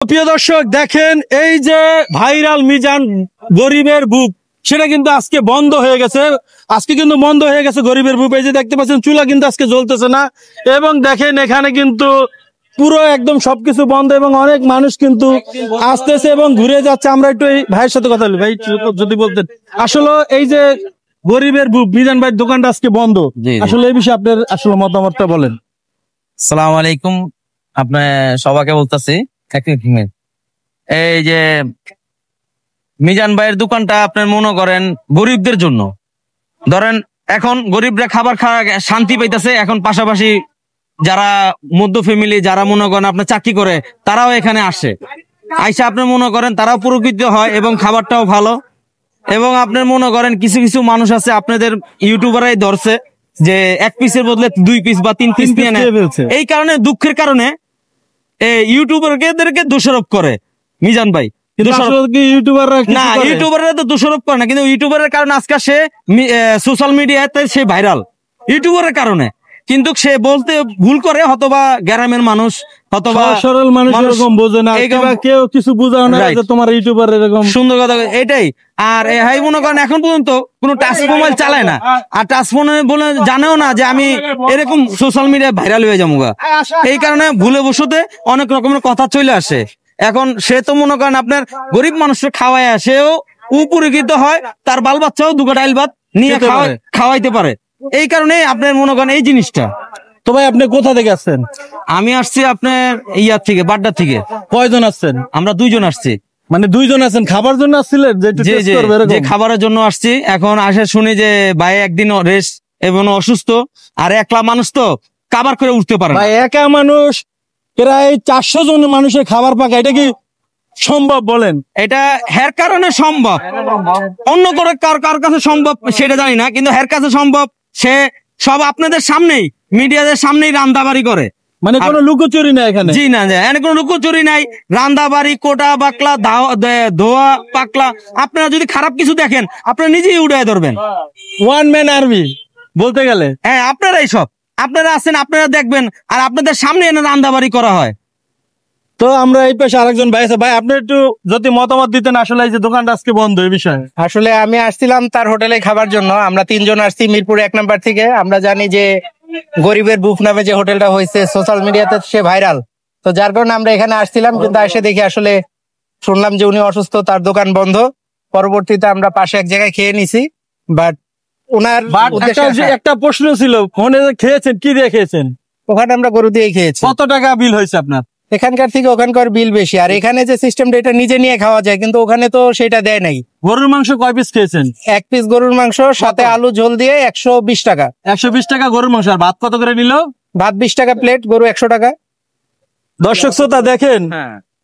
প্রিয় দর্শক দেখেন, এই যে ভাইরাল মিজান গরিবের বুক, সেটা কিন্তু আজকে বন্ধ হয়ে গেছে। গরিবের বুক। এই যে দেখতে পাচ্ছেন, চুলা কিন্তু আজকে জ্বলতেছে না। এবং দেখেন এখানে কিন্তু পুরো একদম সবকিছু বন্ধ এবং অনেক মানুষ কিন্তু আসতেছে এবং ঘুরে যাচ্ছে। আমরা একটু এই ভাইয়ের সাথে কথা বলি। ভাই যদি বলতেন, আসলে এই যে গরিবের বুক মিজান ভাইয়ের দোকানটা আজকে বন্ধ, আসলে এই বিষয়ে আপনার আসলে মতামতটা বলেন। সালাম আলাইকুম। আপনার সবাইকে বলতেছি, এই যে মিজান ভাইয়ের দোকানটা আপনার মনে করেন গরিবদের জন্য। ধরেন এখন গরিবরা খাবার খাওয়া শান্তি পাইতেছে, এখন পাশাপাশি যারা মধ্য ফ্যামিলি, যারা মনে করেন আপনার চাকরি করে, তারাও এখানে আসে। আইসা আপনার মনে করেন তারাও পুরস্কৃত হয় এবং খাবারটাও ভালো। এবং আপনার মনে করেন কিছু কিছু মানুষ আছে, আপনাদের ইউটিউবারাই ধরছে যে এক পিসের বদলে 2 পিস বা 3 পিস নিয়ে নেয়। এই কারণে দুঃখের কারণে ইউটিউবারদেরকে দোষারোপ করে মিজান ভাই। ইউটিউবাররা তো দোষারোপ করে না, কিন্তু ইউটিউবারের কারণে আজকে সে সোশ্যাল মিডিয়াতে সে ভাইরাল ইউটিউবারের কারণে। কিন্তু সে বলতে ভুল করে, হয়তোবা গ্রামের মানুষ, হয়তোবা সরল মানুষ এরকম বোঝে না, কেউ কিছু বুঝাও না যে তোমার ইউটিউবার এরকম। সুন্দর কথা এটাই। আর হাই মনে করেন এখন পর্যন্ত কোনো টাচ মোবাইল চালায় না, আর টাচ ফোন বলে জানেও না যে আমি এরকম সোশ্যাল মিডিয়ায় ভাইরাল হয়ে যাবো। এই কারণে ভুলে বসতে অনেক রকমের কথা চলে আসে। এখন সে তো মনে করেন আপনার গরিব মানুষের খাওয়ায়, সেও উপকৃত হয়, তার বাল বাচ্চাও 2 ডাইল ভাত নিয়ে খাওয়াইতে পারে। এই কারণে আপনার মনে করেন এই জিনিসটা। তো ভাই আপনি কোথা থেকে আসছেন? আমি আসছি আপনার ইয়ার থেকে, বাড্ডা থেকে। কয়জন আসছেন? আমরা 2 জন আসছি। মানে 2 জন আছেন, খাবার জন্য আসছিলেন? যে খাবারের জন্য আসছি। এখন আসে শুনি যে ভাই একদিন রেস্ট এবং অসুস্থ, আর একলা মানুষ তো খাবার করে উঠতে পারে না। ভাই একা মানুষ প্রায় 400 জন মানুষের খাবার পাকা, এটা কি সম্ভব বলেন? এটা হের কারণে সম্ভব, অন্য করে কার কাছে সম্ভব সেটা জানি না, কিন্তু হের কাছে সম্ভব। সে সব আপনাদের সামনেই, মিডিয়াদের সামনেই রান্দাবাড়ি করে। মানে কোনো লুকোচুরি নাই এখানে? জি না, এখানে কোনো লুকোচুরি নাই। রান্দাবাড়ি, কোটা বাকলা, ধোয়া পাকলা, আপনারা যদি খারাপ কিছু দেখেন আপনারা নিজেই উড়াই ধরবেন। ওয়ান ম্যান আর্মি বলতে গেলে। হ্যাঁ, আপনারাই সব, আপনারা আছেন, আপনারা দেখবেন, আর আপনাদের সামনে এনে রান্দাবাড়ি করা হয়। তো আমরা এই পাশে আরেকজন ভাই আছে। ভাই আপনি একটু যদি মতামত দিতেন, আসলে এই যে দোকানটা আজকে বন্ধ, এই বিষয়ে। আসলে আমি আসছিলাম তার হোটেলে খাবার জন্য। আমরা 3 জন আসছি মিরপুর 1 নম্বর থেকে। আমরা জানি যে গরিবের বুক নামে যে হোটেলটা হয়েছে সোশ্যাল মিডিয়াতে সে ভাইরাল, তো যার কারণে আমরা এখানে আসছিলাম। কিন্তু এসে দেখি আসলে শুনলাম যে উনি অসুস্থ, তার দোকান বন্ধ। পরবর্তীতে আমরা পাশে এক জায়গায় খেয়ে নিছি। বাট ওনার একটা প্রশ্ন ছিল, ফোনে খেয়েছেন কি দিয়ে খেয়েছেন? ওখানে আমরা গরু দিয়ে খেয়েছি। কত টাকা বিল হয়েছে আপনার? এখানকার থেকে ওখানকার বিল বেশি। আর এখানে যে সিস্টেমটা, এটা নিজে নিয়ে খাওয়া যায়, কিন্তু ওখানে তো সেটা দেয় নাই। গরুর মাংস কয় পিস খেয়েছেন? 1 পিস গরুর মাংস, সাথে আলু ঝোল দিয়ে 120 টাকা। 120 টাকা গরুর মাংস। আর ভাত কত করে নিল? ভাত 20 টাকা প্লেট, গরু 100 টাকা। দর্শক শ্রোতা দেখেন,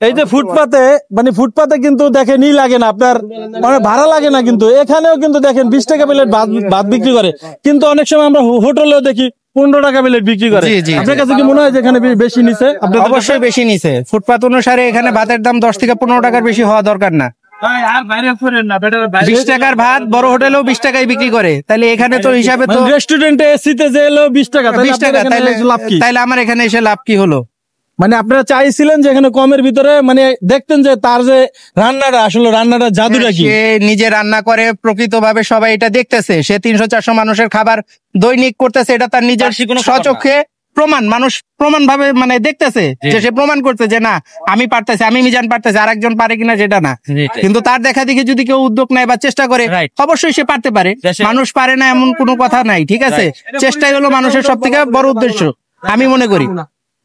এই যে ফুটপাতে, মানে ফুটপাতে কিন্তু দেখেনই লাগে না আপনার, মানে ভাড়া লাগে না, কিন্তু এখানেও কিন্তু দেখেন 20 টাকা প্লেট ভাত বিক্রি করে। কিন্তু অনেক সময় আমরা হোটেলেও দেখি 15 টাকা প্লেট বিক্রি করে। আপনার কাছে কি মনে হয় যে এখানে বেশি নিছে? অবশ্যই বেশি নিছে। ফুটপাত অনুসারে এখানে ভাতের দাম 10 থেকে 15 টাকার বেশি হওয়া দরকার না। 20 টাকার ভাত বড় হোটেলেও 20 টাকায় বিক্রি করে, তাহলে এখানে তো হিসাবে তো রেস্টুরেন্টে এসিতে যে এলো 20 টাকা, 20 টাকা, তাহলে আমার এখানে এসে লাভ কি হলো? মানে আপনারা চাইছিলেন যে এখানে কমের ভিতরে, মানে দেখতেন যে তার যে রান্নাটা, আসলে রান্নাটা জাদুটা কি? সে নিজে রান্না করে, প্রকৃতভাবে সবাই এটা দেখতেছে। সে 300-400 মানুষের খাবার দৈনিক করতেছে, এটা তার নিজের স্বচক্ষে প্রমাণ, মানুষ প্রমাণ ভাবে মানে দেখতেছে যে সে প্রমাণ করছে যে না আমি পারতেছি, আমি মিজান পারতেছি, আরেকজন পারে কিনা সেটা না। কিন্তু তার দেখা দেখে যদি কেউ উদ্যোগ নেয় বা চেষ্টা করে, অবশ্যই সে পারতে পারে। মানুষ পারে না এমন কোনো কথা নাই, ঠিক আছে? চেষ্টাই হলো মানুষের সব থেকে বড় উদ্দেশ্য, আমি মনে করি।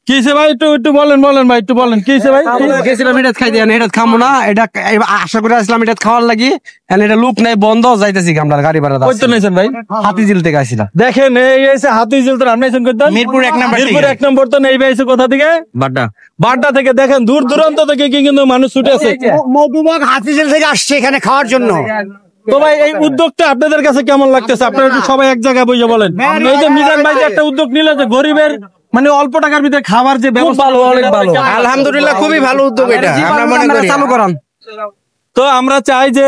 কিসে ভাই একটু বলেন ভাই, একটু বলেন কিসে ভাই? গেছিলাম এটা খাই দিয়ে, এটা খামো না, এটা আশা করে আসলাম এটা খাওয়ার লাগি। এটা লুক নাই, বন্ধ যাইতেছি আমরা গাড়ি ভাড়া। কইতে নাইছেন ভাই? হাতিঝিল থেকে আসছিলাম। দেখেন এই এসে হাতিঝিল, তো আপনি আছেন কইতেন মিরপুর 1 নম্বর। মিরপুর 1 নম্বর তো নেই ভাই, কোথা থেকে? বাড্ডা থেকে। দেখেন দূর দূরান্ত থেকে কিন্তু মানুষ ছুটে আছে, মধুবাগ হাতিঝিল থেকে আসছে এখানে খাওয়ার জন্য। তো ভাই এই উদ্যোগটা আপনাদের কাছে কেমন লাগতেছে? আপনারা একটু সবাই এক জায়গায় বসে বলেন। এই যে মিজান ভাই যে একটা উদ্যোগ নিল, যে গরিবের মানে অল্প টাকার ভিতরে খাবার যে ব্যবস্থা, অনেক ভালো, আলহামদুলিল্লাহ, খুবই ভালো উদ্যোগ এটা। আমরা মনে করি চালু করান। তো আমরা চাই যে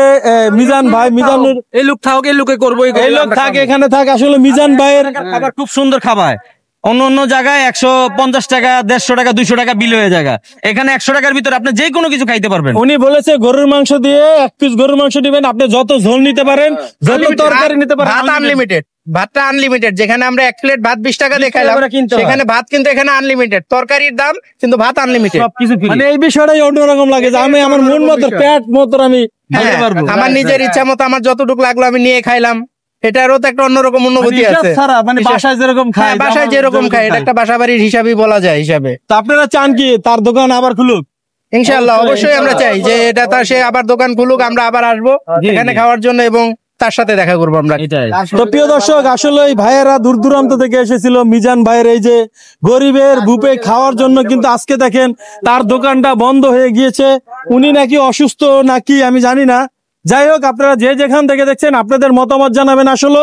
মিজান ভাই, মিজানের এই লোক থাক, এই লোকে করবো, এই লোক থাক, এখানে থাক। আসলে মিজান ভাইয়ের খাবার খুব সুন্দর খাবার। অন্য অন্য জায়গায় 150 টাকা, 150 টাকা, 200 টাকা বিল হয়ে যায়। এখানে 100 টাকার ভিতরে আপনি যে কোনো কিছু খাইতে পারবেন। উনি বলেছে গরুর মাংস দিয়ে 1 পিস গরুর মাংস দিবেন, আপনি যত ঝোল নিতে পারেন, যত তরকারি নিতে পারেন। ভাত আনলিমিটেড, ভাতটা আনলিমিটেড। যেখানে আমরা 1 প্লেট ভাত 20 টাকা দিয়ে খাইলাম, সেখানে ভাত কিন্তু এখানে আনলিমিটেড। তরকারির দাম কিন্তু ভাত আনলিমিটেড। সবকিছু free। মানে এই বিষয়টাই অন্যরকম লাগে যে আমি আমার মন মতো পেট মতো আমি খাইতে পারবো। আমার নিজের ইচ্ছা মতো আমার যতটুকু লাগলো আমি নিয়ে খাইলাম। এটারও তো একটা অন্যরকম অনুভূতি হিসাব আছে। ছাড়া, মানে বাসায় যেরকম হ্যাঁ, খায়, বাসায় যেরকম খায়, এটা একটা বাসা বাড়ির হিসাবই বলা যায় হিসাবে। তা আপনারা চান কি তার দোকান আবার খুলুক? ইনশাআল্লাহ, অবশ্যই আমরা চাই যে এটা তার সে আবার দোকান খুলুক, আমরা আবার আসবো এখানে খাওয়ার জন্য এবং তার সাথে দেখা করবো আমরা। এটাই। তো প্রিয় দর্শক, আসলে এই ভাইয়েরা দূর দূরান্ত থেকে এসেছিল মিজান ভাইয়ের এই যে গরিবের বুফে খাওয়ার জন্য, কিন্তু আজকে দেখেন তার দোকানটা বন্ধ হয়ে গিয়েছে। উনি নাকি অসুস্থ নাকি আমি জানি না। যাই হোক, আপনারা যে যেখান থেকে দেখছেন আপনাদের মতামত জানাবেন। আসলে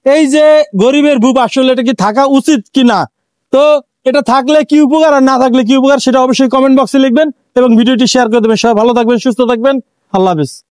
এই যে গরিবের বুফ আসলে এটা কি থাকা উচিত কিনা, তো এটা থাকলে কি উপকার আর না থাকলে কি উপকার সেটা অবশ্যই কমেন্ট বক্সে লিখবেন এবং ভিডিওটি শেয়ার করে দেবেন। সবাই ভালো থাকবেন, সুস্থ থাকবেন, আল্লাহ হাফেজ।